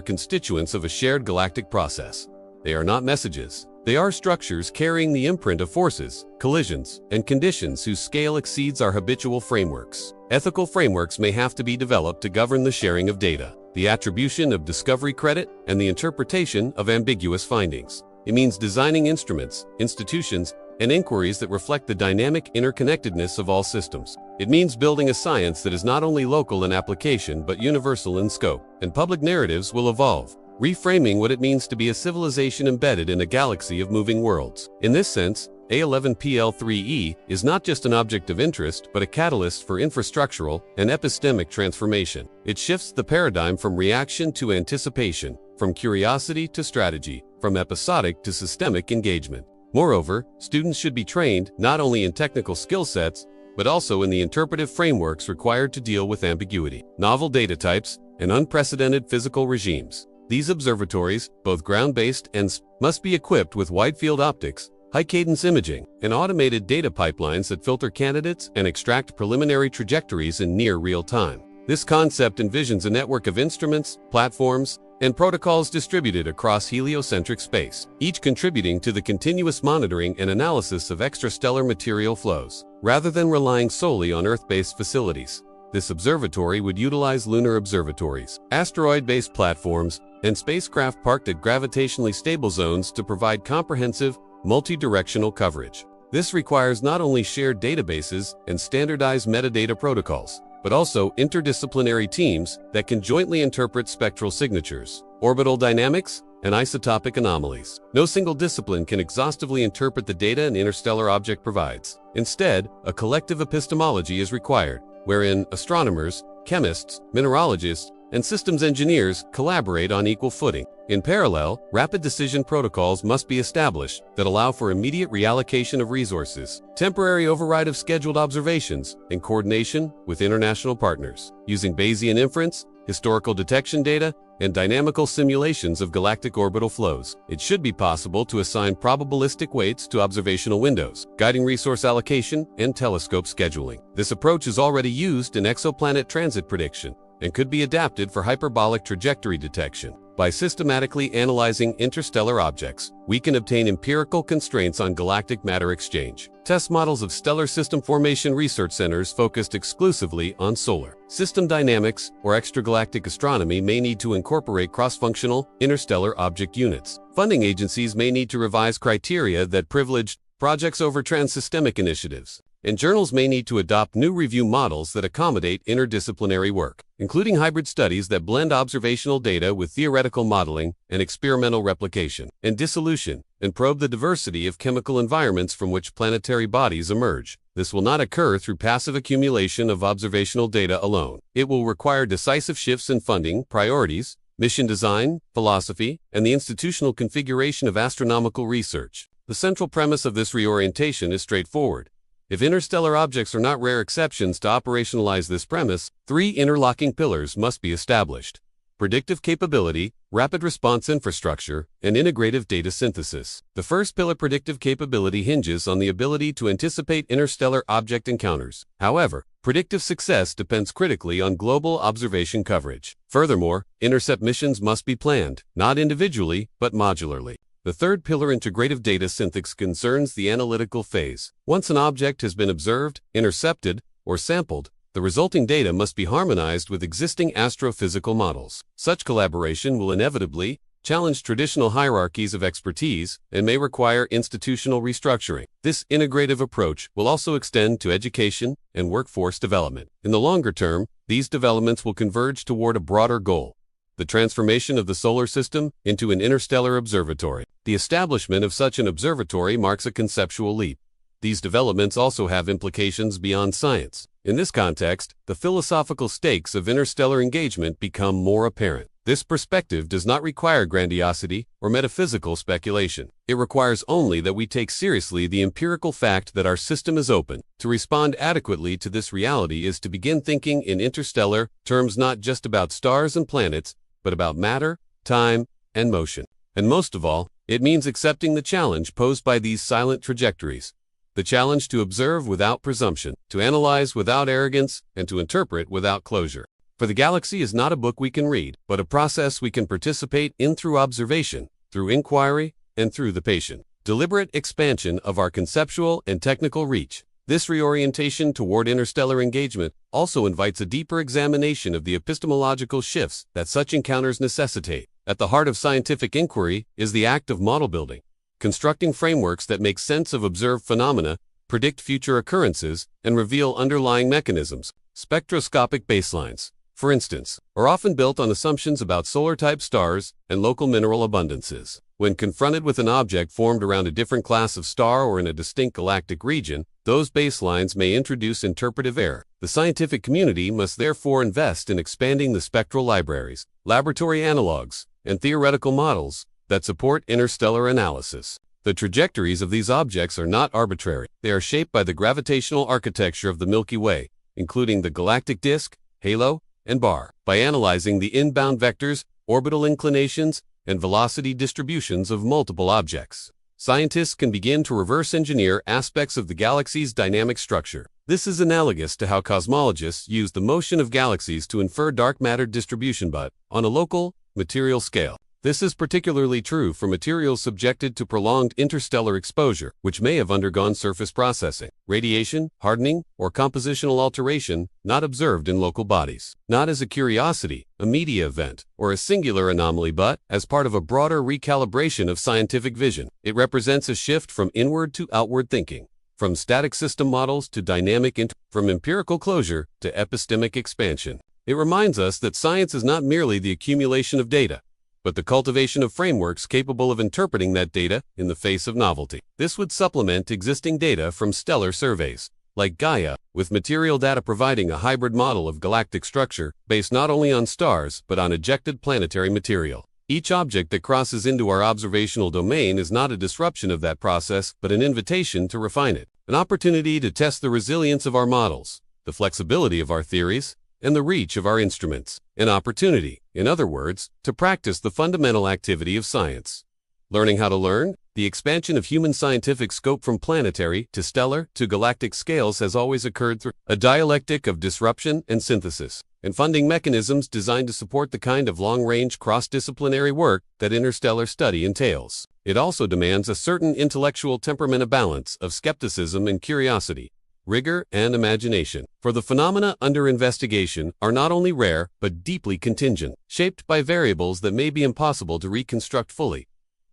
constituents of a shared galactic process. They are not messages. They are structures carrying the imprint of forces, collisions, and conditions whose scale exceeds our habitual frameworks. Ethical frameworks may have to be developed to govern the sharing of data, the attribution of discovery credit, and the interpretation of ambiguous findings. It means designing instruments, institutions, and inquiries that reflect the dynamic interconnectedness of all systems. It means building a science that is not only local in application but universal in scope, and public narratives will evolve, reframing what it means to be a civilization embedded in a galaxy of moving worlds. In this sense, A11 PL3e is not just an object of interest but a catalyst for infrastructural and epistemic transformation. It shifts the paradigm from reaction to anticipation, from curiosity to strategy, from episodic to systemic engagement. Moreover, students should be trained not only in technical skill sets, but also in the interpretive frameworks required to deal with ambiguity, novel data types, and unprecedented physical regimes. These observatories, both ground-based and must be equipped with wide-field optics, high-cadence imaging, and automated data pipelines that filter candidates and extract preliminary trajectories in near real time. This concept envisions a network of instruments, platforms, and protocols distributed across heliocentric space, each contributing to the continuous monitoring and analysis of extrastellar material flows. Rather than relying solely on Earth-based facilities, this observatory would utilize lunar observatories, asteroid-based platforms, and spacecraft parked at gravitationally stable zones to provide comprehensive, multi-directional coverage. This requires not only shared databases and standardized metadata protocols, but also interdisciplinary teams that can jointly interpret spectral signatures, orbital dynamics, and isotopic anomalies. No single discipline can exhaustively interpret the data an interstellar object provides. Instead, a collective epistemology is required, wherein astronomers, chemists, mineralogists, and systems engineers collaborate on equal footing. In parallel, rapid decision protocols must be established that allow for immediate reallocation of resources, temporary override of scheduled observations, and coordination with international partners. Using Bayesian inference, historical detection data, and dynamical simulations of galactic orbital flows, it should be possible to assign probabilistic weights to observational windows, guiding resource allocation and telescope scheduling. This approach is already used in exoplanet transit prediction and could be adapted for hyperbolic trajectory detection. By systematically analyzing interstellar objects, we can obtain empirical constraints on galactic matter exchange. Test models of stellar system formation research centers focused exclusively on solar system dynamics or extragalactic astronomy may need to incorporate cross-functional interstellar object units. Funding agencies may need to revise criteria that privilege projects over transsystemic initiatives, and journals may need to adopt new review models that accommodate interdisciplinary work, including hybrid studies that blend observational data with theoretical modeling and experimental replication and dissolution, and probe the diversity of chemical environments from which planetary bodies emerge. This will not occur through passive accumulation of observational data alone. It will require decisive shifts in funding, priorities, mission design, philosophy, and the institutional configuration of astronomical research. The central premise of this reorientation is straightforward. If interstellar objects are not rare exceptions to operationalize this premise, three interlocking pillars must be established: predictive capability, rapid response infrastructure, and integrative data synthesis. The first pillar, predictive capability, hinges on the ability to anticipate interstellar object encounters. However, predictive success depends critically on global observation coverage. Furthermore, intercept missions must be planned, not individually, but modularly. The third pillar, integrative data synthesis, concerns the analytical phase. Once an object has been observed, intercepted, or sampled, the resulting data must be harmonized with existing astrophysical models. Such collaboration will inevitably challenge traditional hierarchies of expertise and may require institutional restructuring. This integrative approach will also extend to education and workforce development. In the longer term, these developments will converge toward a broader goal: the transformation of the solar system into an interstellar observatory. The establishment of such an observatory marks a conceptual leap. These developments also have implications beyond science. In this context, the philosophical stakes of interstellar engagement become more apparent. This perspective does not require grandiosity or metaphysical speculation. It requires only that we take seriously the empirical fact that our system is open. To respond adequately to this reality is to begin thinking in interstellar terms, not just about stars and planets, but about matter, time, and motion. And most of all, it means accepting the challenge posed by these silent trajectories. The challenge to observe without presumption, to analyze without arrogance, and to interpret without closure. For the galaxy is not a book we can read, but a process we can participate in through observation, through inquiry, and through the patient, deliberate expansion of our conceptual and technical reach. This reorientation toward interstellar engagement also invites a deeper examination of the epistemological shifts that such encounters necessitate. At the heart of scientific inquiry is the act of model building, constructing frameworks that make sense of observed phenomena, predict future occurrences, and reveal underlying mechanisms. Spectroscopic baselines, for instance, are often built on assumptions about solar-type stars and local mineral abundances. When confronted with an object formed around a different class of star or in a distinct galactic region, those baselines may introduce interpretive error. The scientific community must therefore invest in expanding the spectral libraries, laboratory analogs, and theoretical models that support interstellar analysis. The trajectories of these objects are not arbitrary. They are shaped by the gravitational architecture of the Milky Way, including the galactic disk, halo, and bar. By analyzing the inbound vectors, orbital inclinations, and velocity distributions of multiple objects, scientists can begin to reverse engineer aspects of the galaxy's dynamic structure. This is analogous to how cosmologists use the motion of galaxies to infer dark matter distribution, but on a local, material scale. This is particularly true for materials subjected to prolonged interstellar exposure, which may have undergone surface processing, radiation, hardening, or compositional alteration not observed in local bodies. Not as a curiosity, a media event, or a singular anomaly, but as part of a broader recalibration of scientific vision. It represents a shift from inward to outward thinking, from static system models to dynamic, from empirical closure to epistemic expansion. It reminds us that science is not merely the accumulation of data, but the cultivation of frameworks capable of interpreting that data in the face of novelty. This would supplement existing data from stellar surveys, like Gaia, with material data providing a hybrid model of galactic structure based not only on stars but on ejected planetary material. Each object that crosses into our observational domain is not a disruption of that process, but an invitation to refine it, an opportunity to test the resilience of our models, the flexibility of our theories, and the reach of our instruments. An opportunity, in other words, to practice the fundamental activity of science. Learning how to learn? The expansion of human scientific scope from planetary to stellar to galactic scales has always occurred through a dialectic of disruption and synthesis, and funding mechanisms designed to support the kind of long-range cross-disciplinary work that interstellar study entails. It also demands a certain intellectual temperament, a balance of skepticism and curiosity, rigor and imagination. For the phenomena under investigation are not only rare but deeply contingent, shaped by variables that may be impossible to reconstruct fully.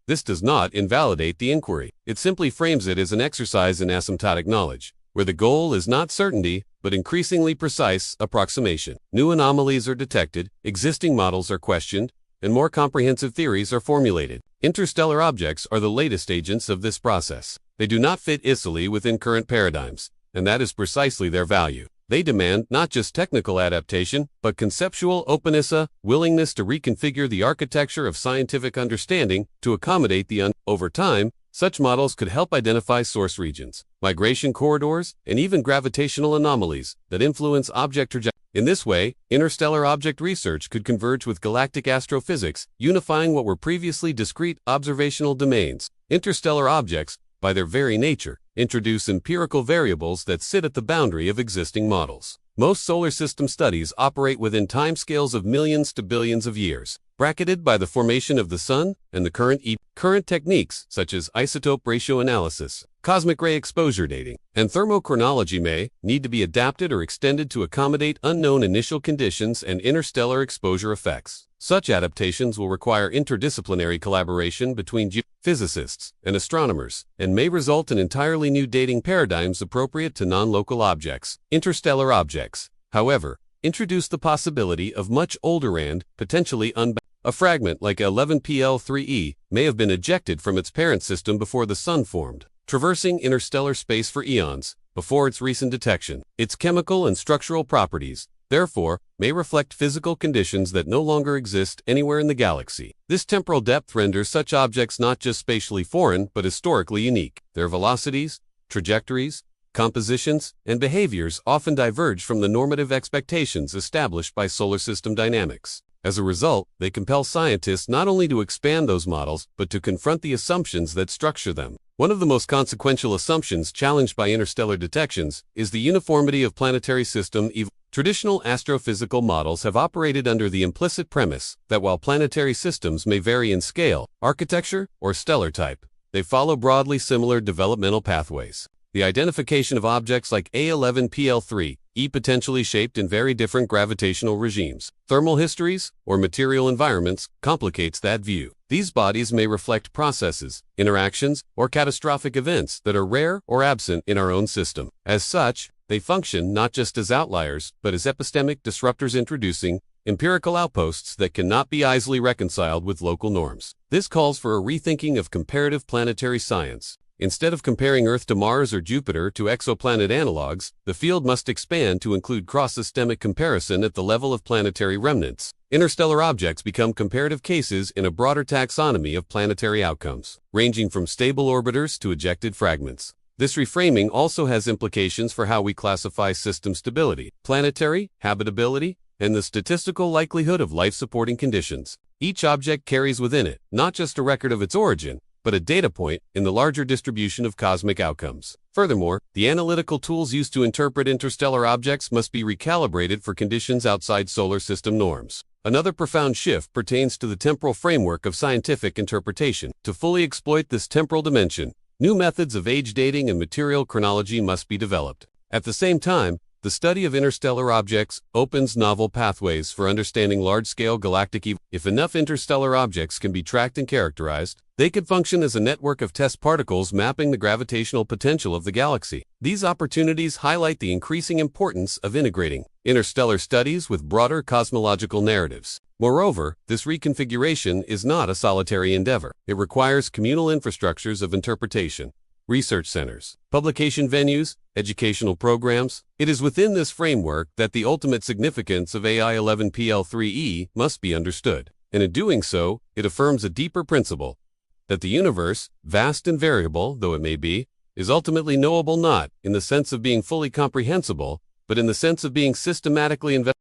This does not invalidate the inquiry. It simply frames it as an exercise in asymptotic knowledge, where the goal is not certainty, but increasingly precise approximation. New anomalies are detected, existing models are questioned, and more comprehensive theories are formulated. Interstellar objects are the latest agents of this process. They do not fit easily within current paradigms, and that is precisely their value. They demand not just technical adaptation, but conceptual openness, a willingness to reconfigure the architecture of scientific understanding to accommodate the Over time, such models could help identify source regions, migration corridors, and even gravitational anomalies that influence object trajectory. In this way, interstellar object research could converge with galactic astrophysics, unifying what were previously discrete observational domains. Interstellar objects, by their very nature, introduce empirical variables that sit at the boundary of existing models. Most solar system studies operate within timescales of millions to billions of years, bracketed by the formation of the Sun and the current techniques such as isotope ratio analysis, cosmic ray exposure dating, and thermochronology may need to be adapted or extended to accommodate unknown initial conditions and interstellar exposure effects. Such adaptations will require interdisciplinary collaboration between physicists and astronomers, and may result in entirely new dating paradigms appropriate to non-local objects. Interstellar objects, however, introduce the possibility of much older and, potentially a fragment like A11 PL3e may have been ejected from its parent system before the Sun formed, traversing interstellar space for eons before its recent detection. Its chemical and structural properties, therefore, may reflect physical conditions that no longer exist anywhere in the galaxy. This temporal depth renders such objects not just spatially foreign, but historically unique. Their velocities, trajectories, compositions, and behaviors often diverge from the normative expectations established by solar system dynamics. As a result, they compel scientists not only to expand those models, but to confront the assumptions that structure them. One of the most consequential assumptions challenged by interstellar detections is the uniformity of planetary system evolution. Traditional astrophysical models have operated under the implicit premise that while planetary systems may vary in scale, architecture, or stellar type, they follow broadly similar developmental pathways. The identification of objects like A11 PL3e potentially shaped in very different gravitational regimes, thermal histories, or material environments complicates that view. These bodies may reflect processes, interactions, or catastrophic events that are rare or absent in our own system. As such, they function not just as outliers, but as epistemic disruptors introducing empirical outposts that cannot be easily reconciled with local norms. This calls for a rethinking of comparative planetary science. Instead of comparing Earth to Mars or Jupiter to exoplanet analogs, the field must expand to include cross-systemic comparison at the level of planetary remnants. Interstellar objects become comparative cases in a broader taxonomy of planetary outcomes, ranging from stable orbiters to ejected fragments. This reframing also has implications for how we classify system stability, planetary habitability, and the statistical likelihood of life-supporting conditions. Each object carries within it not just a record of its origin, but a data point in the larger distribution of cosmic outcomes. Furthermore, the analytical tools used to interpret interstellar objects must be recalibrated for conditions outside solar system norms. Another profound shift pertains to the temporal framework of scientific interpretation. To fully exploit this temporal dimension, new methods of age dating and material chronology must be developed. At the same time, the study of interstellar objects opens novel pathways for understanding large-scale galactic evolution. If enough interstellar objects can be tracked and characterized, they could function as a network of test particles mapping the gravitational potential of the galaxy. These opportunities highlight the increasing importance of integrating interstellar studies with broader cosmological narratives. Moreover, this reconfiguration is not a solitary endeavor. It requires communal infrastructures of interpretation, research centers, publication venues, educational programs. It is within this framework that the ultimate significance of A11 PL3e must be understood. And in doing so, it affirms a deeper principle, that the universe, vast and variable though it may be, is ultimately knowable not in the sense of being fully comprehensible, but in the sense of being systematically investigated.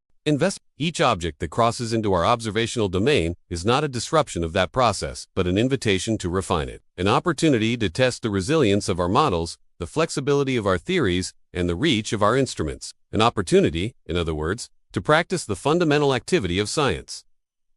Each object that crosses into our observational domain is not a disruption of that process, but an invitation to refine it, an opportunity to test the resilience of our models, the flexibility of our theories, and the reach of our instruments, an opportunity, in other words, to practice the fundamental activity of science.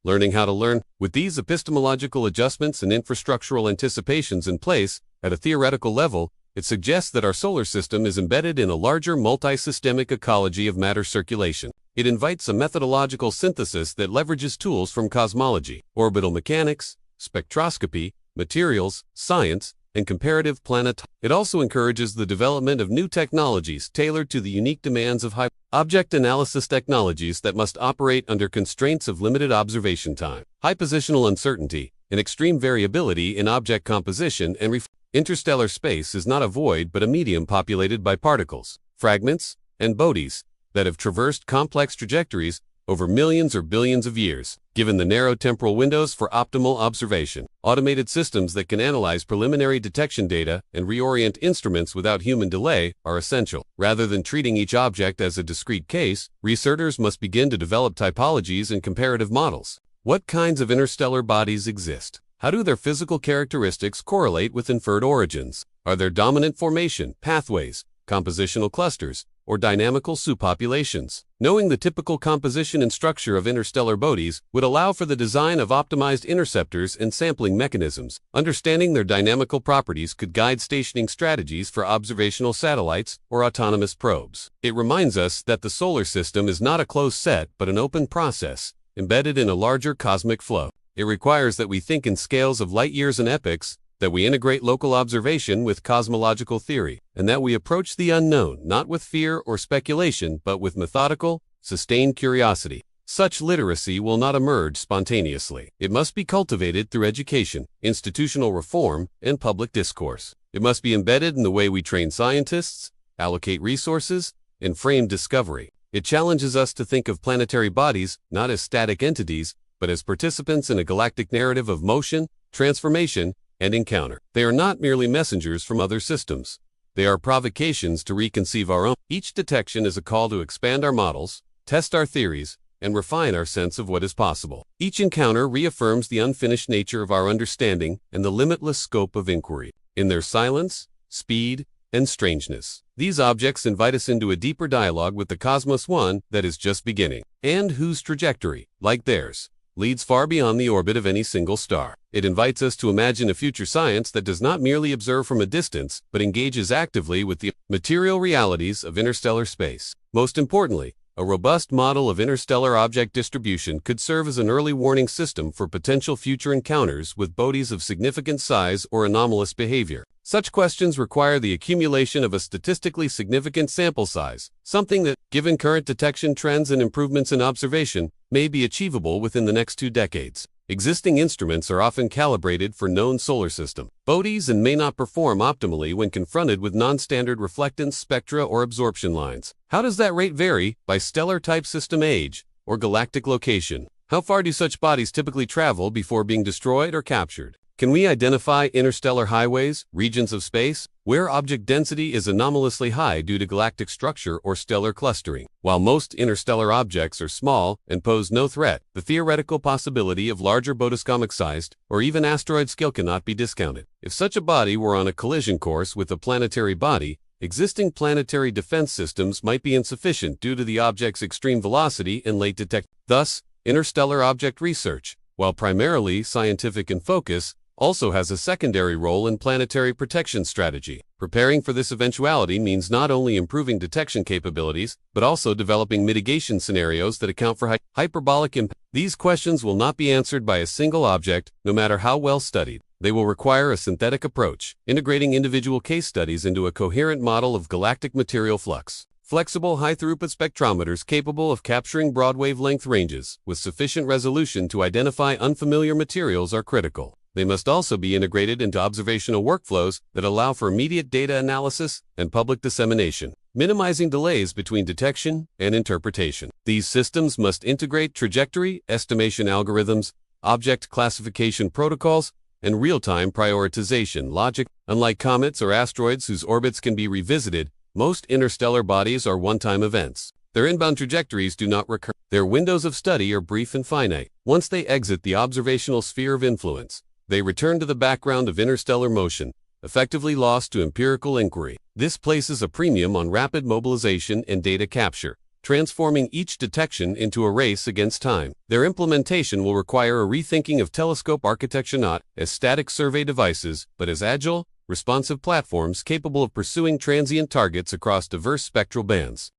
Learning how to learn. With these epistemological adjustments and infrastructural anticipations in place, at a theoretical level, it suggests that our solar system is embedded in a larger multi-systemic ecology of matter circulation. It invites a methodological synthesis that leverages tools from cosmology, orbital mechanics, spectroscopy, materials, science, and comparative planet. It also encourages the development of new technologies tailored to the unique demands of object analysis technologies that must operate under constraints of limited observation time, high positional uncertainty, and extreme variability in object composition and interstellar space is not a void but a medium populated by particles, fragments, and bodies that have traversed complex trajectories over millions or billions of years. Given the narrow temporal windows for optimal observation, automated systems that can analyze preliminary detection data and reorient instruments without human delay are essential. Rather than treating each object as a discrete case, researchers must begin to develop typologies and comparative models. What kinds of interstellar bodies exist? How do their physical characteristics correlate with inferred origins? Are there dominant formation, pathways, compositional clusters, or dynamical superpopulations? Knowing the typical composition and structure of interstellar bodies would allow for the design of optimized interceptors and sampling mechanisms. Understanding their dynamical properties could guide stationing strategies for observational satellites or autonomous probes. It reminds us that the solar system is not a closed set but an open process, embedded in a larger cosmic flow. It requires that we think in scales of light years and epochs, that we integrate local observation with cosmological theory, and that we approach the unknown not with fear or speculation but with methodical, sustained curiosity. Such literacy will not emerge spontaneously. It must be cultivated through education, institutional reform, and public discourse. It must be embedded in the way we train scientists, allocate resources, and frame discovery. It challenges us to think of planetary bodies not as static entities, but as participants in a galactic narrative of motion, transformation, and encounter. They are not merely messengers from other systems. They are provocations to reconceive our own. Each detection is a call to expand our models, test our theories, and refine our sense of what is possible. Each encounter reaffirms the unfinished nature of our understanding and the limitless scope of inquiry. In their silence, speed, and strangeness, these objects invite us into a deeper dialogue with the cosmos, one that is just beginning, and whose trajectory, like theirs, leads far beyond the orbit of any single star. It invites us to imagine a future science that does not merely observe from a distance, but engages actively with the material realities of interstellar space. Most importantly, a robust model of interstellar object distribution could serve as an early warning system for potential future encounters with bodies of significant size or anomalous behavior. Such questions require the accumulation of a statistically significant sample size, something that, given current detection trends and improvements in observation, may be achievable within the next 2 decades. Existing instruments are often calibrated for known solar system bodies and may not perform optimally when confronted with non-standard reflectance spectra or absorption lines. How does that rate vary by stellar type, system age, or galactic location? How far do such bodies typically travel before being destroyed or captured? Can we identify interstellar highways, regions of space, where object density is anomalously high due to galactic structure or stellar clustering? While most interstellar objects are small and pose no threat, the theoretical possibility of larger Bodoscomic-sized or even asteroid scale cannot be discounted. If such a body were on a collision course with a planetary body, existing planetary defense systems might be insufficient due to the object's extreme velocity and late detection. Thus, interstellar object research, while primarily scientific in focus, also has a secondary role in planetary protection strategy. Preparing for this eventuality means not only improving detection capabilities, but also developing mitigation scenarios that account for hyperbolic impact. These questions will not be answered by a single object, no matter how well studied. They will require a synthetic approach, integrating individual case studies into a coherent model of galactic material flux. Flexible high-throughput spectrometers capable of capturing broad wavelength ranges with sufficient resolution to identify unfamiliar materials are critical. They must also be integrated into observational workflows that allow for immediate data analysis and public dissemination, minimizing delays between detection and interpretation. These systems must integrate trajectory estimation algorithms, object classification protocols, and real-time prioritization logic. Unlike comets or asteroids whose orbits can be revisited, most interstellar bodies are one-time events. Their inbound trajectories do not recur. Their windows of study are brief and finite. Once they exit the observational sphere of influence, they return to the background of interstellar motion, effectively lost to empirical inquiry. This places a premium on rapid mobilization and data capture, transforming each detection into a race against time. Their implementation will require a rethinking of telescope architecture not as static survey devices, but as agile, responsive platforms capable of pursuing transient targets across diverse spectral bands.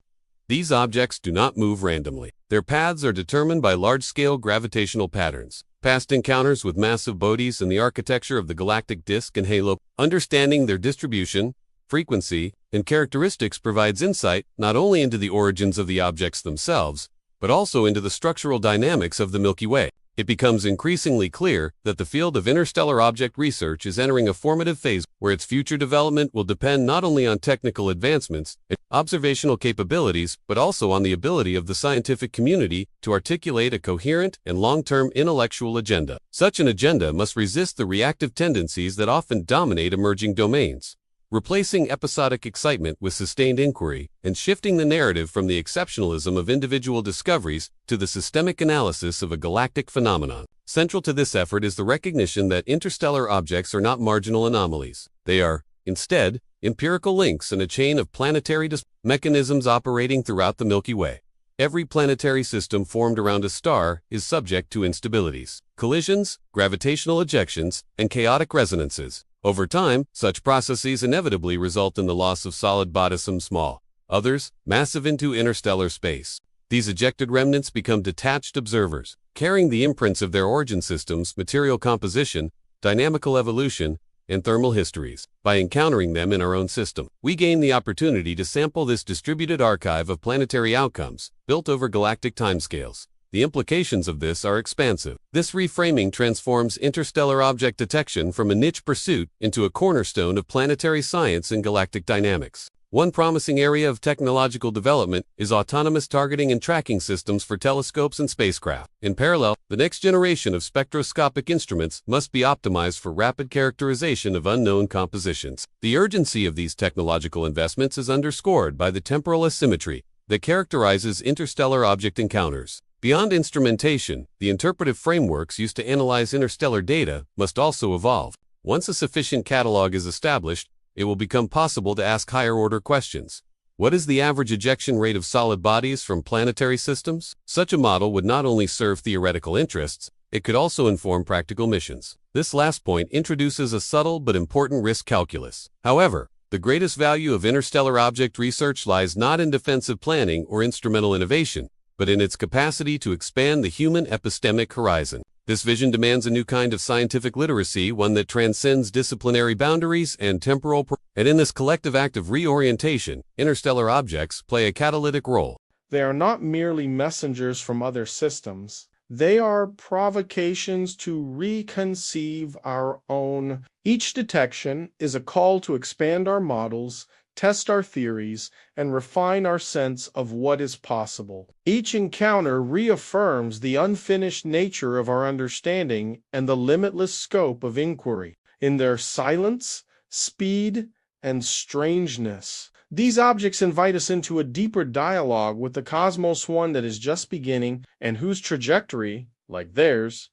These objects do not move randomly. Their paths are determined by large-scale gravitational patterns. Past encounters with massive bodies and the architecture of the galactic disk and halo, understanding their distribution, frequency, and characteristics provides insight not only into the origins of the objects themselves, but also into the structural dynamics of the Milky Way. It becomes increasingly clear that the field of interstellar object research is entering a formative phase where its future development will depend not only on technical advancements and observational capabilities, but also on the ability of the scientific community to articulate a coherent and long-term intellectual agenda. Such an agenda must resist the reactive tendencies that often dominate emerging domains, replacing episodic excitement with sustained inquiry, and shifting the narrative from the exceptionalism of individual discoveries to the systemic analysis of a galactic phenomenon. Central to this effort is the recognition that interstellar objects are not marginal anomalies. They are, instead, empirical links in a chain of planetary mechanisms operating throughout the Milky Way. Every planetary system formed around a star is subject to instabilities, collisions, gravitational ejections, and chaotic resonances. Over time, such processes inevitably result in the loss of solid bodies, some small, others massive, into interstellar space. These ejected remnants become detached observers, carrying the imprints of their origin systems, material composition, dynamical evolution, and thermal histories. By encountering them in our own system, we gain the opportunity to sample this distributed archive of planetary outcomes, built over galactic timescales. The implications of this are expansive. This reframing transforms interstellar object detection from a niche pursuit into a cornerstone of planetary science and galactic dynamics. One promising area of technological development is autonomous targeting and tracking systems for telescopes and spacecraft. In parallel, the next generation of spectroscopic instruments must be optimized for rapid characterization of unknown compositions. The urgency of these technological investments is underscored by the temporal asymmetry that characterizes interstellar object encounters. Beyond instrumentation, the interpretive frameworks used to analyze interstellar data must also evolve. Once a sufficient catalog is established, it will become possible to ask higher-order questions. What is the average ejection rate of solid bodies from planetary systems? Such a model would not only serve theoretical interests, it could also inform practical missions. This last point introduces a subtle but important risk calculus. However, the greatest value of interstellar object research lies not in defensive planning or instrumental innovation, but in its capacity to expand the human epistemic horizon. This vision demands a new kind of scientific literacy, one that transcends disciplinary boundaries and temporal. And in this collective act of reorientation, interstellar objects play a catalytic role. They are not merely messengers from other systems. They are provocations to reconceive our own. Each detection is a call to expand our models, test our theories, and refine our sense of what is possible. Each encounter reaffirms the unfinished nature of our understanding and the limitless scope of inquiry. In their silence, speed, and strangeness, these objects invite us into a deeper dialogue with the cosmos, one that is just beginning and whose trajectory, like theirs,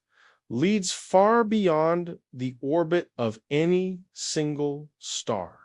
leads far beyond the orbit of any single star.